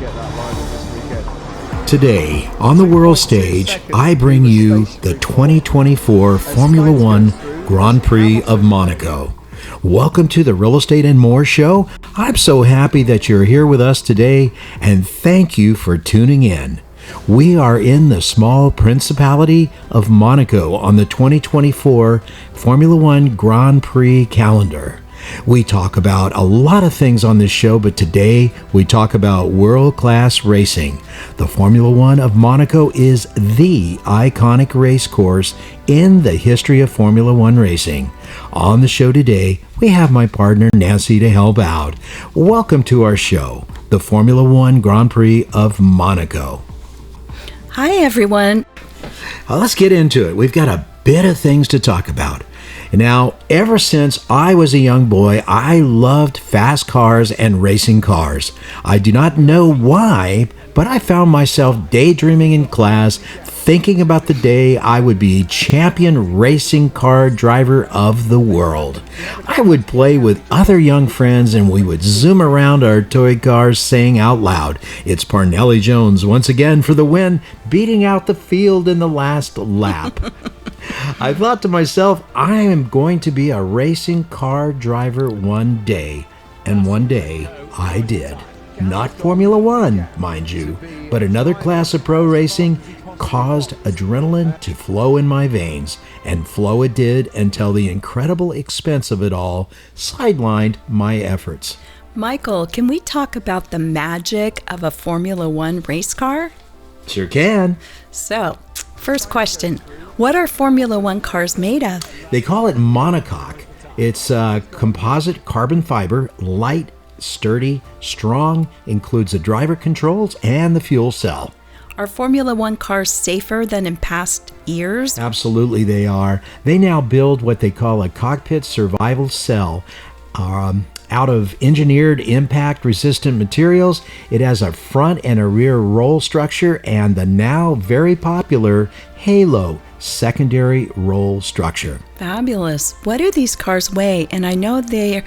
get that live this weekend. Today, on the world stage, I bring you the 2024 Formula One Grand Prix of Monaco. Welcome to the Real Estate and More Show. I'm so happy that you're here with us today, and thank you for tuning in. We are in the small Principality of Monaco on the 2024 Formula One Grand Prix calendar. We talk about a lot of things on this show, but today we talk about world-class racing. The Formula One of Monaco is the iconic race course in the history of Formula One racing. On the show today, we have my partner Nancy to help out. Welcome to our show, the Formula One Grand Prix of Monaco. Hi, everyone. Let's get into it. We've got a bit of things to talk about. Now, ever since I was a young boy, I loved fast cars and racing cars. I do not know why, but I found myself daydreaming in class, thinking about the day I would be champion racing car driver of the world. I would play with other young friends and we would zoom around our toy cars saying out loud, "It's Parnelli Jones once again for the win, beating out the field in the last lap." I thought to myself, I am going to be a racing car driver one day. And one day, I did. Not Formula One, mind you, but another class of pro racing caused adrenaline to flow in my veins. And flow it did until the incredible expense of it all sidelined my efforts. Michael, can we talk about the magic of a Formula One race car? Sure can. So, first question. What are Formula One cars made of? They call it monocoque. It's composite carbon fiber, light, sturdy, strong, includes the driver controls and the fuel cell. Are Formula One cars safer than in past years? Absolutely they are. They now build what they call a cockpit survival cell. Out of engineered impact-resistant materials. It has a front and a rear roll structure and the now very popular Halo secondary roll structure. Fabulous. What do these cars weigh? And I know there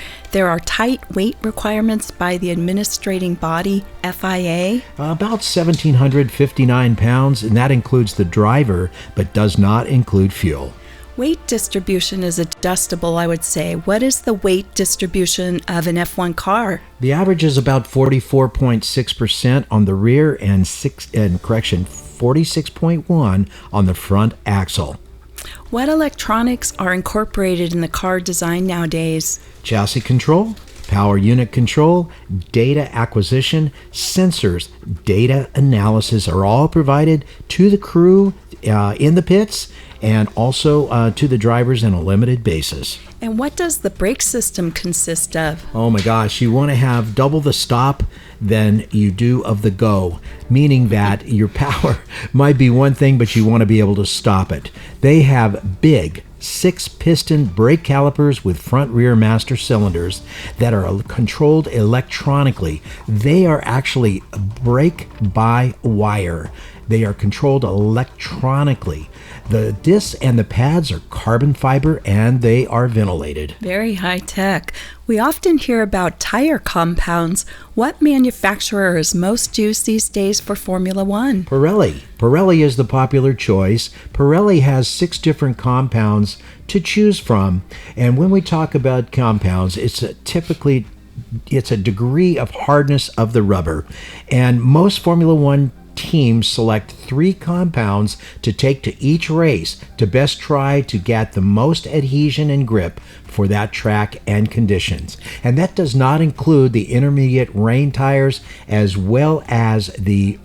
are tight weight requirements by the administrating body, FIA. About 1,759 pounds, and that includes the driver, but does not include fuel. Weight distribution is adjustable, I would say. What is the weight distribution of an F1 car? The average is about 44.6% on the rear and 46.1 on the front axle. What electronics are incorporated in the car design nowadays? Chassis control, power unit control, data acquisition, sensors, data analysis are all provided to the crew in the pits and also to the drivers on a limited basis. And what does the brake system consist of? Oh my gosh, you want to have double the stop than you do of the go, meaning that your power might be one thing, but you want to be able to stop it. They have big 6-piston brake calipers with front-rear master cylinders that are controlled electronically. They are actually brake-by-wire. They are controlled electronically. The discs and the pads are carbon fiber and they are ventilated. Very high tech. We often hear about tire compounds. What manufacturer is most used these days for Formula One? Pirelli. Pirelli is the popular choice. Pirelli has 6 different compounds to choose from. And when we talk about compounds, it's a degree of hardness of the rubber. And most Formula One teams select 3 compounds to take to each race to best try to get the most adhesion and grip for that track and conditions. And that does not include the intermediate rain tires as well as the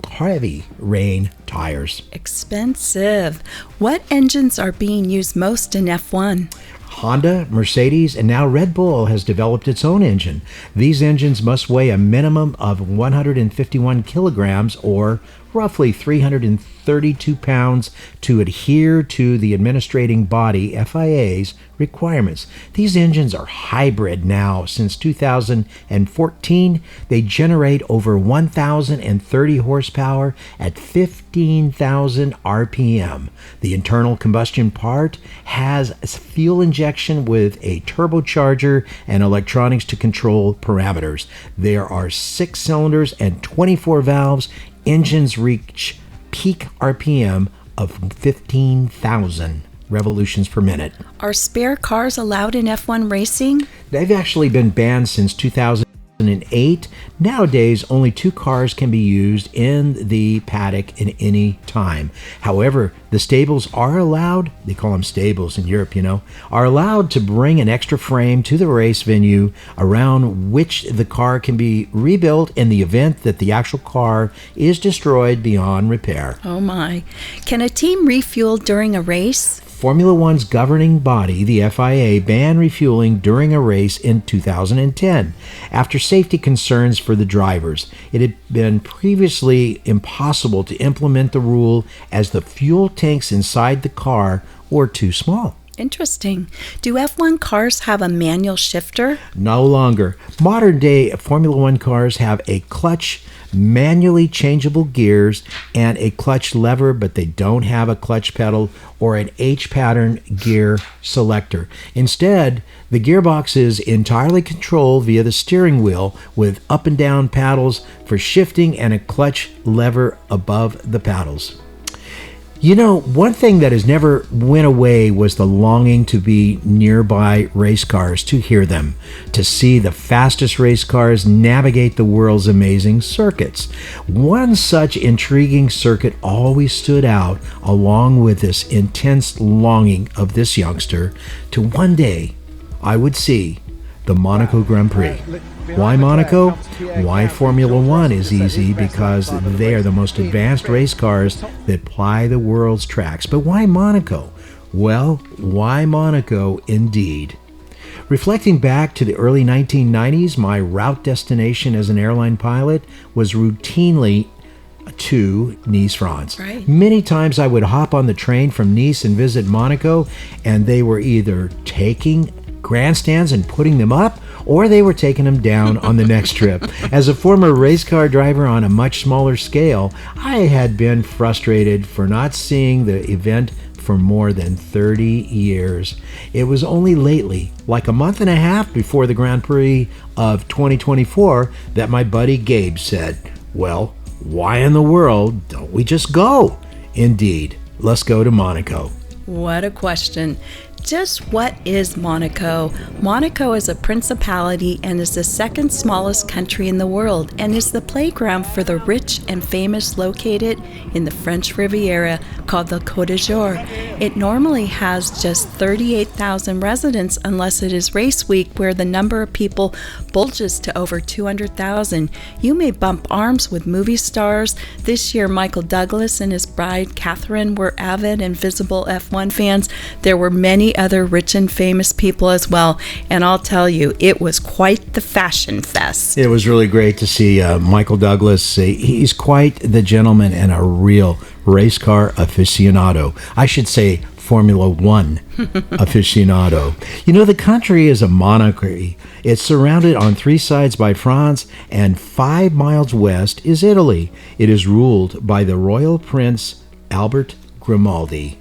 heavy rain tires. Expensive. What engines are being used most in F1? Honda, Mercedes, and now Red Bull has developed its own engine. These engines must weigh a minimum of 151 kilograms or roughly 332 pounds, to adhere to the administrating body FIA's requirements. These engines are hybrid now. Since 2014, they generate over 1,030 horsepower at 15,000 RPM. The internal combustion part has fuel injection with a turbocharger and electronics to control parameters. There are 6 cylinders and 24 valves. Engines reach peak RPM of 15,000 revolutions per minute. Are spare cars allowed in F1 racing? They've actually been banned since 2008. Nowadays, only 2 cars can be used in the paddock at any time. However, the stables are allowed, they call them stables in Europe, are allowed to bring an extra frame to the race venue around which the car can be rebuilt in the event that the actual car is destroyed beyond repair. Oh my. Can a team refuel during a race? Formula One's governing body, the FIA, banned refueling during a race in 2010 after safety concerns for the drivers. It had been previously impossible to implement the rule as the fuel tanks inside the car were too small. Interesting. Do F1 cars have a manual shifter? No longer. Modern day Formula One cars have a clutch, manually changeable gears, and a clutch lever, but they don't have a clutch pedal or an H-pattern gear selector. Instead, the gearbox is entirely controlled via the steering wheel with up and down paddles for shifting and a clutch lever above the paddles. One thing that has never went away was the longing to be nearby race cars, to hear them, to see the fastest race cars navigate the world's amazing circuits. One such intriguing circuit always stood out, along with this intense longing of this youngster to one day, I would see the Monaco Grand Prix. Why Monaco? Why Formula One is easy, because they are the most advanced race cars that ply the world's tracks. But why Monaco? Well, why Monaco indeed? Reflecting back to the early 1990s, my route destination as an airline pilot was routinely to Nice, France. Right. Many times I would hop on the train from Nice and visit Monaco, and they were either taking grandstands and putting them up, or they were taking them down on the next trip. As a former race car driver on a much smaller scale, I had been frustrated for not seeing the event for more than 30 years. It was only lately, like a month and a half before the Grand Prix of 2024, that my buddy Gabe said, "Well, why in the world don't we just go?" Indeed, let's go to Monaco. What a question. Just what is Monaco? Monaco is a principality and is the second smallest country in the world, and is the playground for the rich and famous located in the French Riviera called the Cote d'Azur. It normally has just 38,000 residents unless it is race week, where the number of people bulges to over 200,000. You may bump arms with movie stars. This year, Michael Douglas and his bride Catherine were avid and visible F1 fans. There were many other rich and famous people as well, and I'll tell you, it was quite the fashion fest. It was really great to see Michael Douglas. He's quite the gentleman and a real race car aficionado. I should say Formula One aficionado. The country is a monarchy. It's surrounded on 3 sides by France, and 5 miles west is Italy. It is ruled by the Royal Prince Albert Grimaldi.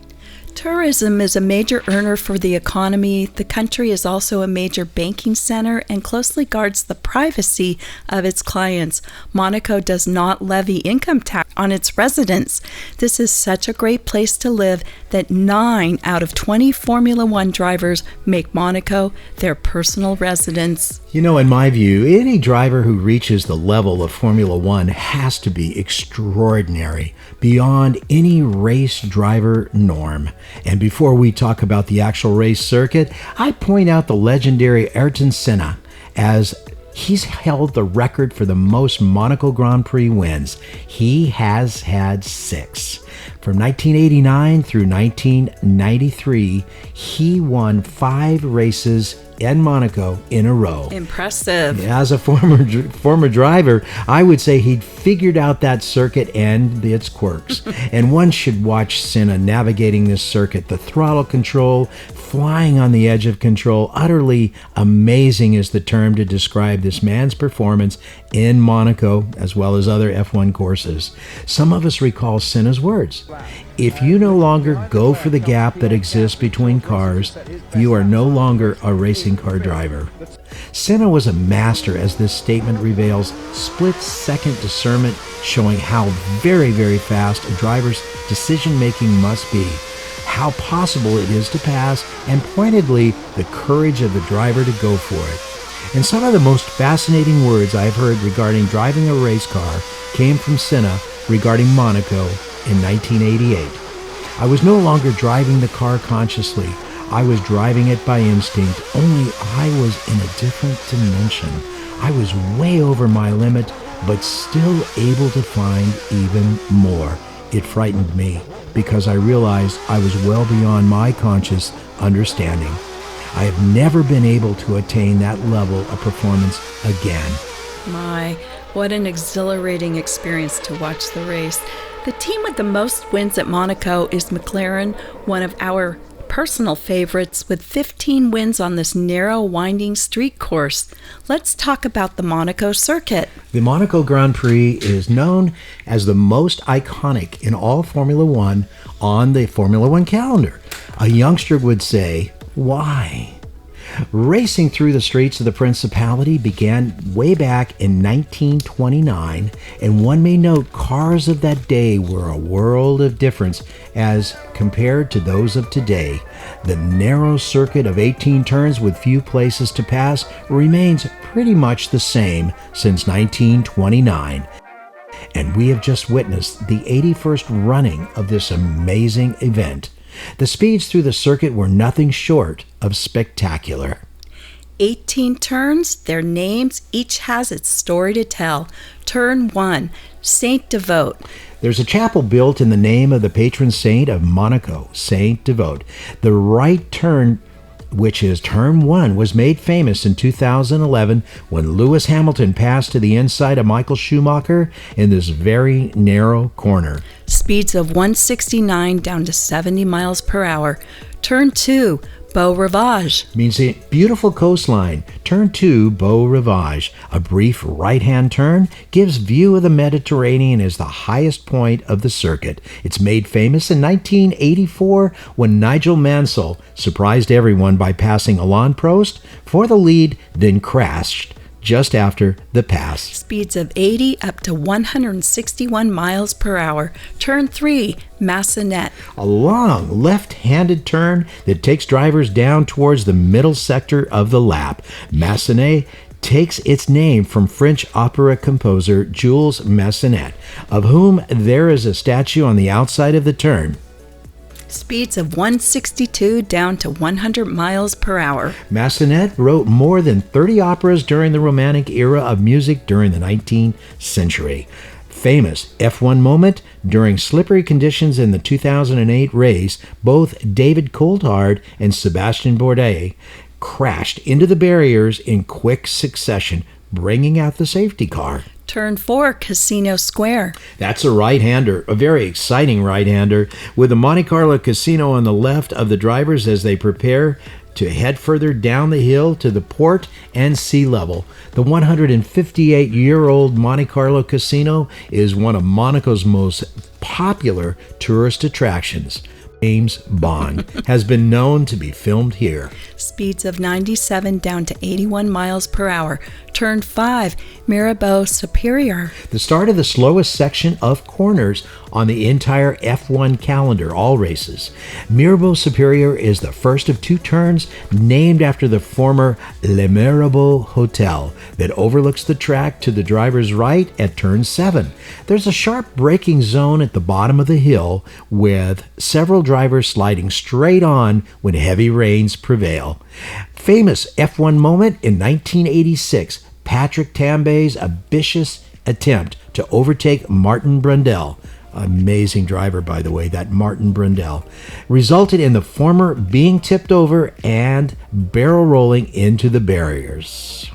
Tourism is a major earner for the economy. The country is also a major banking center and closely guards the privacy of its clients. Monaco does not levy income tax on its residents. This is such a great place to live that 9 out of 20 Formula One drivers make Monaco their personal residence. In my view, any driver who reaches the level of Formula One has to be extraordinary, beyond any race driver norm. And before we talk about the actual race circuit, I point out the legendary Ayrton Senna, as he's held the record for the most Monaco Grand Prix wins. He has had 6. From 1989 through 1993, he won 5 races in Monaco in a row. Impressive. As a former driver, I would say he'd figured out that circuit and its quirks. And one should watch Senna navigating this circuit. The throttle control, flying on the edge of control. Utterly amazing is the term to describe this man's performance in Monaco, as well as other F1 courses. Some of us recall Senna's words: "If you no longer go for the gap that exists between cars, you are no longer a racing car driver." Senna was a master, as this statement reveals, split-second discernment, showing how very, very fast a driver's decision-making must be, how possible it is to pass, and pointedly, the courage of the driver to go for it. And some of the most fascinating words I've heard regarding driving a race car came from Senna regarding Monaco in 1988. "I was no longer driving the car consciously. I was driving it by instinct, only I was in a different dimension. I was way over my limit, but still able to find even more. It frightened me because I realized I was well beyond my conscious understanding. I have never been able to attain that level of performance again." My, what an exhilarating experience to watch the race. The team with the most wins at Monaco is McLaren, one of our personal favorites, with 15 wins on this narrow, winding street course. Let's talk about the Monaco circuit. The Monaco Grand Prix is known as the most iconic in all Formula One on the Formula One calendar. A youngster would say, why? Racing through the streets of the Principality began way back in 1929, and one may note cars of that day were a world of difference as compared to those of today. The narrow circuit of 18 turns with few places to pass remains pretty much the same since 1929. And we have just witnessed the 81st running of this amazing event. The speeds through the circuit were nothing short of spectacular. 18 turns, their names, each has its story to tell. Turn 1, Saint Devote. There's a chapel built in the name of the patron saint of Monaco, Saint Devote. The right turn, which is turn 1, was made famous in 2011 when Lewis Hamilton passed to the inside of Michael Schumacher in this very narrow corner. Speeds of 169 down to 70 miles per hour. Turn 2, Beau Rivage. Means a beautiful coastline. Turn 2, Beau Rivage. A brief right-hand turn gives view of the Mediterranean as the highest point of the circuit. It's made famous in 1984 when Nigel Mansell surprised everyone by passing Alain Prost for the lead, then crashed just after the pass. Speeds of 80 up to 161 miles per hour. Turn 3, Fascinate. A long left-handed turn that takes drivers down towards the middle sector of the lap. Fascinate takes its name from French opera composer Jules Massenet, of whom there is a statue on the outside of the turn. Speeds of 162 down to 100 miles per hour. Massenet wrote more than 30 operas during the Romantic era of music during the 19th century. Famous F1 moment: during slippery conditions in the 2008 race, both David Coulthard and Sebastian Bourdais crashed into the barriers in quick succession, bringing out the safety car. Turn 4, Casino Square. That's a right-hander, a very exciting right-hander, with the Monte Carlo Casino on the left of the drivers as they prepare to head further down the hill to the port and sea level. The 158-year-old Monte Carlo Casino is one of Monaco's most popular tourist attractions. James Bond has been known to be filmed here. Speeds of 97 down to 81 miles per hour. Turn 5, Mirabeau Superior. The start of the slowest section of corners on the entire F1 calendar, all races. Mirabeau Superior is the first of 2 turns named after the former Le Mirabeau Hotel that overlooks the track to the driver's right at turn 7. There's a sharp braking zone at the bottom of the hill with several drivers sliding straight on when heavy rains prevail. Famous F1 moment in 1986, Patrick Tambay's ambitious attempt to overtake Martin Brundle. amazing driver, by the way, that Martin Brundle, resulted in the former being tipped over and barrel rolling into the barriers.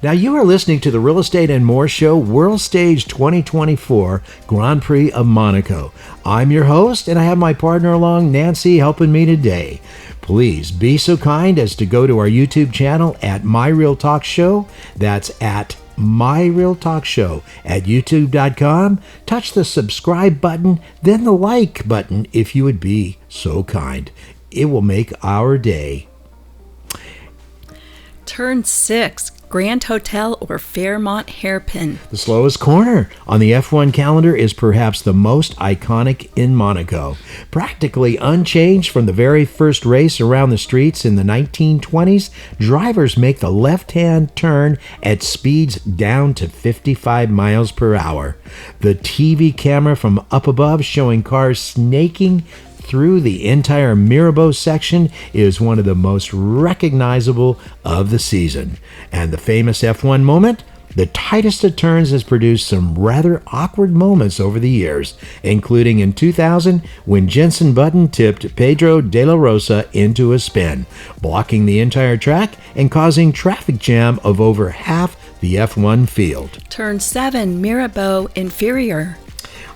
Now you are listening to the Real Estate and More Show, World Stage 2024 Grand Prix of Monaco. I'm your host, and I have my partner along, Nancy, helping me today. Please be so kind as to go to our YouTube channel at My Real Talk Show. That's at My Real Talk Show at youtube.com. Touch the subscribe button, then the like button if you would be so kind. It will make our day. Turn 6, Grand Hotel or Fairmont Hairpin. The slowest corner on the F1 calendar is perhaps the most iconic in Monaco. Practically unchanged from the very first race around the streets in the 1920s, drivers make the left-hand turn at speeds down to 55 miles per hour. The TV camera from up above showing cars snaking through the entire Mirabeau section is one of the most recognizable of the season. And the famous F1 moment, the tightest of turns, has produced some rather awkward moments over the years, including in 2000 when Jenson Button tipped Pedro de la Rosa into a spin, blocking the entire track and causing traffic jam of over half the F1 field. Turn 7, Mirabeau Inferior.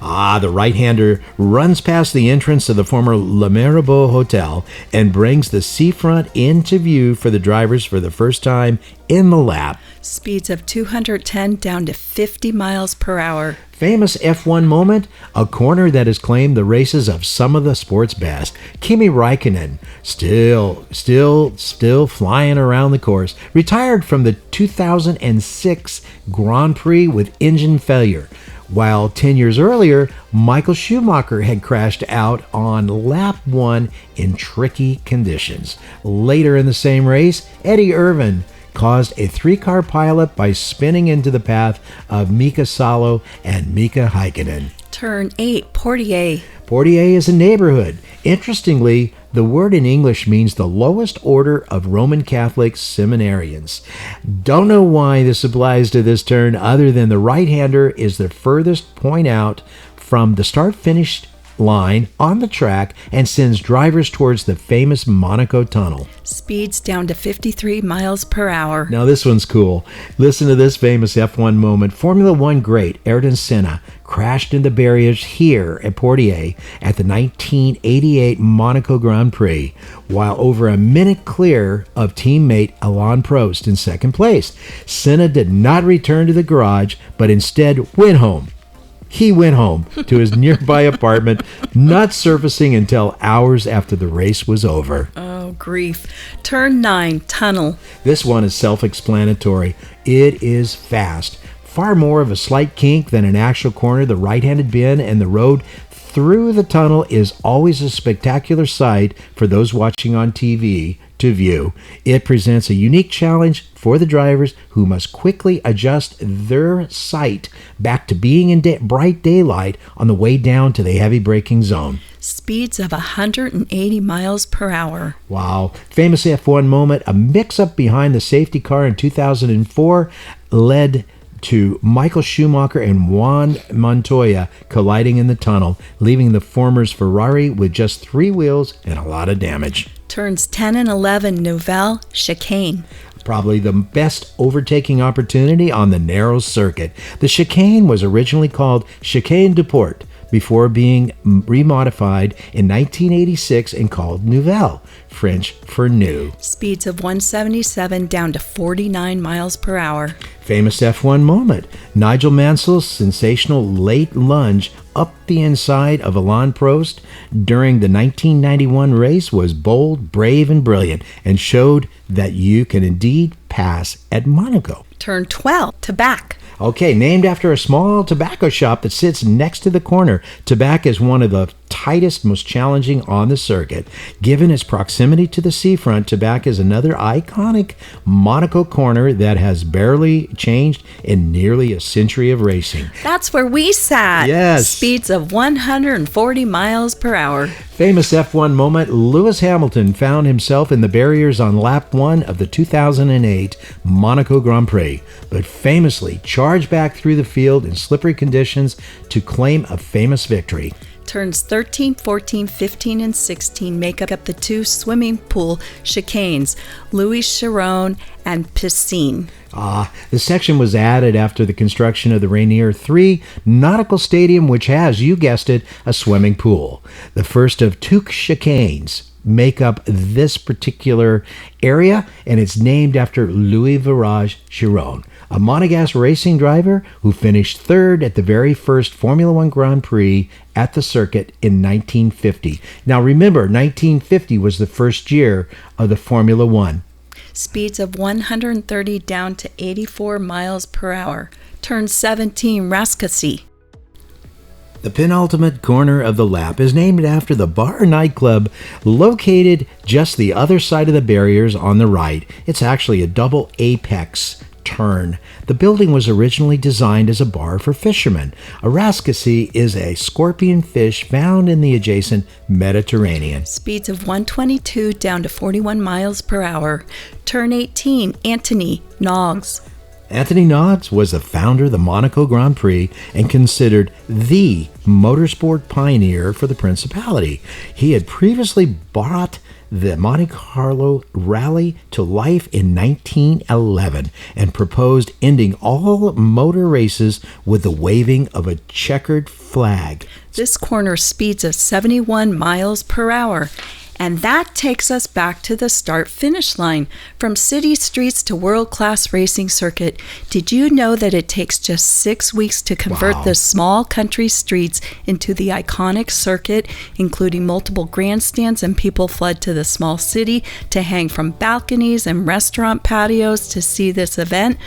The right-hander runs past the entrance of the former Le Mirabeau Hotel and brings the seafront into view for the drivers for the first time in the lap. Speeds of 210 down to 50 miles per hour. Famous F1 moment, a corner that has claimed the races of some of the sport's best. Kimi Räikkönen, still flying around the course, retired from the 2006 Grand Prix with engine failure, while 10 years earlier, Michael Schumacher had crashed out on lap 1 in tricky conditions. Later in the same race, Eddie Irvine caused a 3-car pileup by spinning into the path of Mika Salo and Mika Häkkinen. Turn 8, Portier. Portier is a neighborhood. Interestingly, the word in English means the lowest order of Roman Catholic seminarians. Don't know why this applies to this turn other than the right-hander is the furthest point out from the start-finish line on the track and sends drivers towards the famous Monaco tunnel. Speeds down to 53 miles per hour. Now this one's cool. Listen to this famous F1 moment. Formula One great Ayrton Senna crashed into barriers here at Portier at the 1988 Monaco Grand Prix, while over a minute clear of teammate Alain Prost in second place. Senna did not return to the garage, but instead went home. He went home to his nearby apartment, not surfacing until hours after the race was over. Oh, grief. Turn 9, Tunnel. This one is self-explanatory. It is fast. Far more of a slight kink than an actual corner. The right-handed bend and the road through the tunnel is always a spectacular sight for those watching on TV to view. It presents a unique challenge for the drivers who must quickly adjust their sight back to being in bright daylight on the way down to the heavy braking zone. Speeds of 180 miles per hour. Wow. Famous F1 moment, a mix-up behind the safety car in 2004 led to Michael Schumacher and Juan Montoya colliding in the tunnel, leaving the former's Ferrari with just 3 wheels and a lot of damage. Turns 10 and 11, Nouvelle Chicane. Probably the best overtaking opportunity on the narrow circuit. The chicane was originally called Chicane de Port before being remodified in 1986 and called Nouvelle, French for new. Speeds of 177 down to 49 miles per hour. Famous F1 moment. Nigel Mansell's sensational late lunge up the inside of Alain Prost during the 1991 race was bold, brave, and brilliant, and showed that you can indeed pass at Monaco. Turn 12, Tabac. Okay, named after a small tobacco shop that sits next to the corner. Tabac is one of the tightest, most challenging on the circuit. Given its proximity to the seafront, to back is another iconic Monaco corner that has barely changed in nearly a century of racing. That's where we sat. Yes. Speeds of 140 miles per hour. Famous F1 moment, Lewis Hamilton found himself in the barriers on lap 1 of the 2008 Monaco Grand Prix, but famously charged back through the field in slippery conditions to claim a famous victory. Turns 13, 14, 15, and 16 make up the two swimming pool chicanes, Louis Chiron and Piscine. The section was added after the construction of the Rainier 3 Nautical Stadium, which has, you guessed it, a swimming pool. The first of two chicanes make up this particular area, and it's named after Louis Virage Chiron, a Monegasque racing driver who finished third at the very first Formula One Grand Prix at the circuit in 1950. Now remember, 1950 was the first year of the Formula One. Speeds of 130 down to 84 miles per hour. Turn 17, Rascassi. The penultimate corner of the lap is named after the bar nightclub located just the other side of the barriers on the right. It's actually a double apex turn. The building was originally designed as a bar for fishermen. A rascassi is a scorpion fish found in the adjacent Mediterranean. Speeds of 122 down to 41 miles per hour. Turn 18, Anthony Noggs. Anthony Noggs was the founder of the Monaco Grand Prix and considered the motorsport pioneer for the Principality. He had previously brought the Monte Carlo Rally to life in 1911 and proposed ending all motor races with the waving of a checkered flag. This corner speeds of 71 miles per hour. And that takes us back to the start-finish line. From city streets to world-class racing circuit, did you know that it takes just 6 weeks to convert the small country streets into the iconic circuit, including multiple grandstands, and people flood to the small city to hang from balconies and restaurant patios to see this event?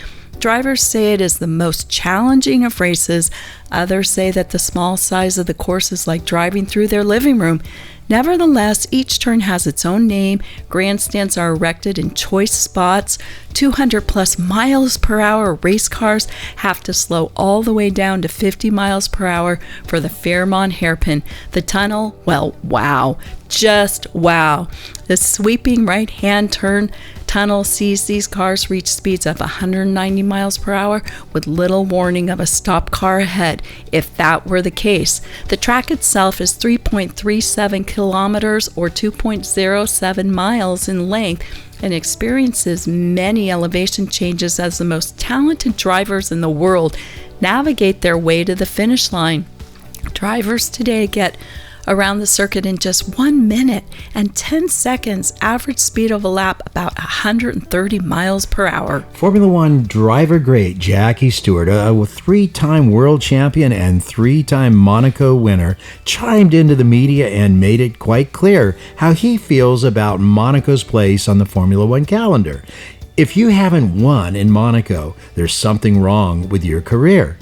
Drivers say it is the most challenging of races. Others say that the small size of the course is like driving through their living room. Nevertheless, each turn has its own name. Grandstands are erected in choice spots. 200 plus miles per hour race cars have to slow all the way down to 50 miles per hour for the Fairmont hairpin. The tunnel, well, wow, just wow. The sweeping right-hand turn tunnel sees these cars reach speeds of 190 miles per hour with little warning of a stopped car ahead, if that were the case. The track itself is 3.37 kilometers or 2.07 miles in length and experiences many elevation changes as the most talented drivers in the world navigate their way to the finish line. Drivers today get around the circuit in just 1 minute and 10 seconds, average speed of a lap about 130 miles per hour. Formula One driver great Jackie Stewart, a three-time world champion and three-time Monaco winner, chimed into the media and made it quite clear how he feels about Monaco's place on the Formula One calendar. If you haven't won in Monaco, there's something wrong with your career.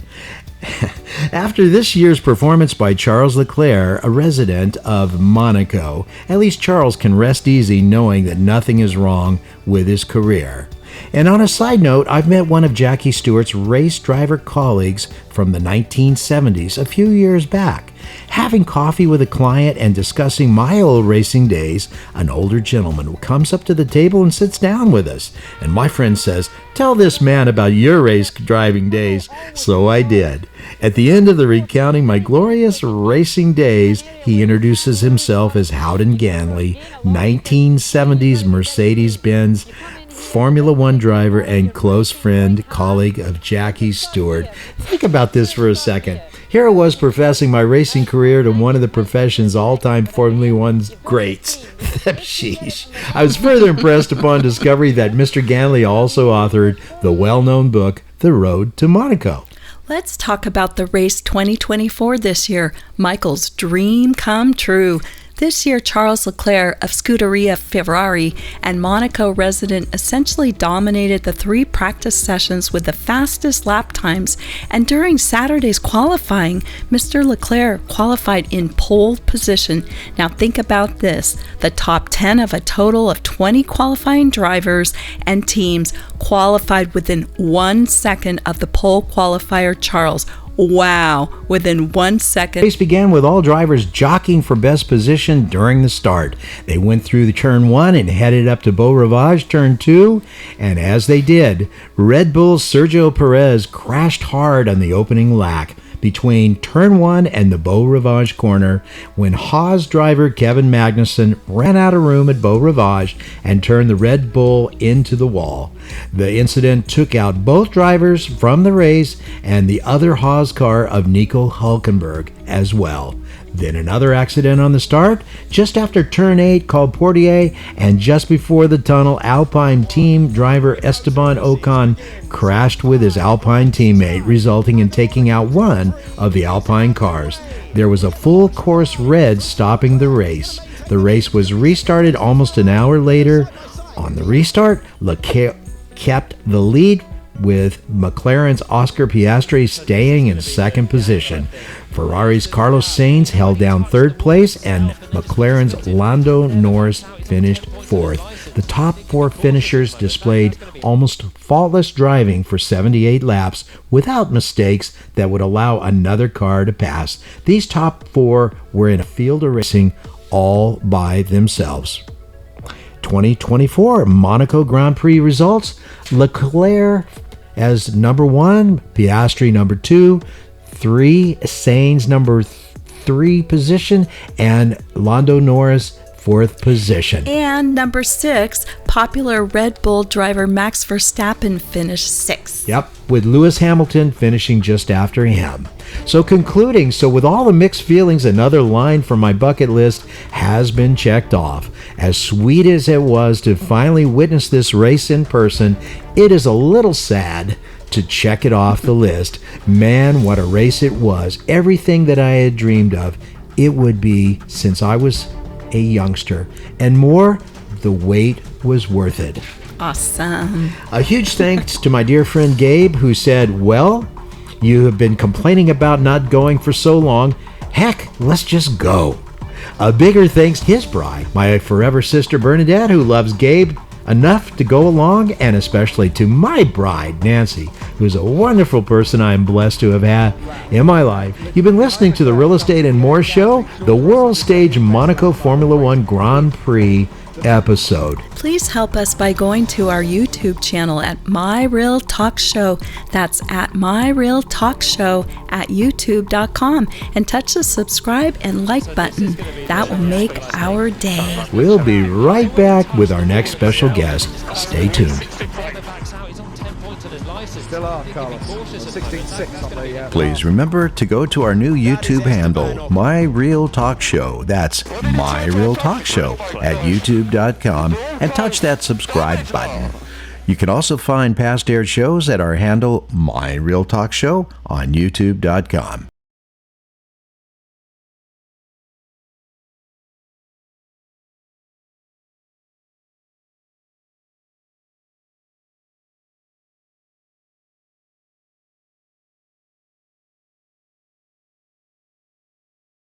After this year's performance by Charles Leclerc, a resident of Monaco, at least Charles can rest easy knowing that nothing is wrong with his career. And on a side note, I've met one of Jackie Stewart's race driver colleagues from the 1970s a few years back. Having coffee with a client and discussing my old racing days, an older gentleman comes up to the table and sits down with us. And my friend says, "Tell this man about your race driving days." So I did. At the end of the recounting my glorious racing days, he introduces himself as Howden Ganley, 1970s Mercedes-Benz Formula One driver and close friend, colleague of Jackie Stewart. Think about this for a second. Here I was professing my racing career to one of the profession's all-time Formula One greats. Sheesh. I was further impressed upon discovery that Mr. Ganley also authored the well-known book, The Road to Monaco. Let's talk about the race 2024 this year, Michael's dream come true. This year, Charles Leclerc of Scuderia Ferrari and Monaco resident essentially dominated the 3 practice sessions with the fastest lap times, and during Saturday's qualifying, Mr. Leclerc qualified in pole position. Now think about this, the top 10 of a total of 20 qualifying drivers and teams qualified within 1 second of the pole qualifier Charles. Wow, within 1 second. The race began with all drivers jockeying for best position during the start. They went through the turn 1 and headed up to Beau Rivage turn 2, and as they did, Red Bull's Sergio Perez crashed hard on the opening lap between turn 1 and the Beau Rivage corner when Haas driver Kevin Magnussen ran out of room at Beau Rivage and turned the Red Bull into the wall. The incident took out both drivers from the race and the other Haas car of Nico Hülkenberg as well. Then another accident on the start, just after turn 8 called Portier, and just before the tunnel, Alpine team driver Esteban Ocon crashed with his Alpine teammate, resulting in taking out one of the Alpine cars. There was a full course red stopping the race. The race was restarted almost an hour later. On the restart, Leclerc kept the lead, with McLaren's Oscar Piastri staying in second position. Ferrari's Carlos Sainz held down third place, and McLaren's Lando Norris finished fourth. The top 4 finishers displayed almost faultless driving for 78 laps without mistakes that would allow another car to pass. These top 4 were in a field of racing all by themselves. 2024 Monaco Grand Prix results: Leclerc as number 1, Piastri number 2, 3 Sainz number 3 position, and Lando Norris 4th position. And number 6, popular Red Bull driver Max Verstappen finished 6th. Yep, with Lewis Hamilton finishing just after him. So concluding, with all the mixed feelings, another line from my bucket list has been checked off. As sweet as it was to finally witness this race in person, it is a little sad to check it off the list. Man, what a race it was. Everything that I had dreamed of it would be since I was a youngster. And more, the wait was worth it. Awesome. A huge thanks to my dear friend Gabe, who said, well, you have been complaining about not going for so long. Heck, let's just go. A bigger thanks to his bride, my forever sister Bernadette, who loves Gabe enough to go along, and especially to my bride, Nancy, who's a wonderful person I am blessed to have had in my life. You've been listening to the Real Estate and More Show, the World Stage Monaco Formula One Grand Prix episode. Please help us by going to our YouTube channel at My Real Talk Show. That's at My Real Talk Show at youtube.com, and touch the subscribe and like button. That will make our day. We'll be right back with our next special guest. Stay tuned. Still are, Carlos. 16.6 on the... Please remember to go to our new YouTube handle, My Real Talk Show. That's My Real Talk Show at youtube.com, and touch that subscribe button. You can also find past aired shows at our handle, My Real Talk Show, on youtube.com.